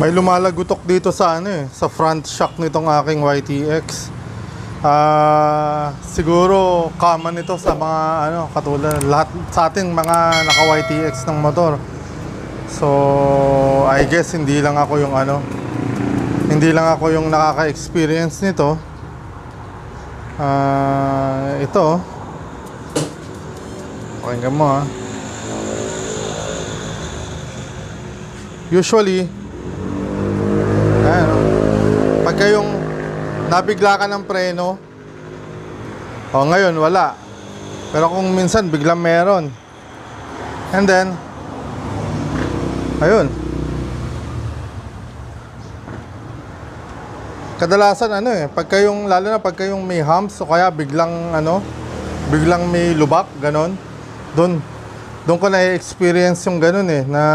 May lumalagutok dito sa ano sa front shock nitong aking YTX. Siguro common ito sa mga katulad lahat sa ating mga naka YTX ng motor. So, I guess hindi lang ako yung nakaka-experience nito. Ito. Pakinggan mo ha. Usually, pagka yung nabigla ka ng preno, ngayon wala. Pero kung minsan biglang meron. And then, ayun. Kadalasan pagka yung, lalo na pagka yung may humps o kaya biglang may lubak, ganon. Doon ko na-experience yung ganon na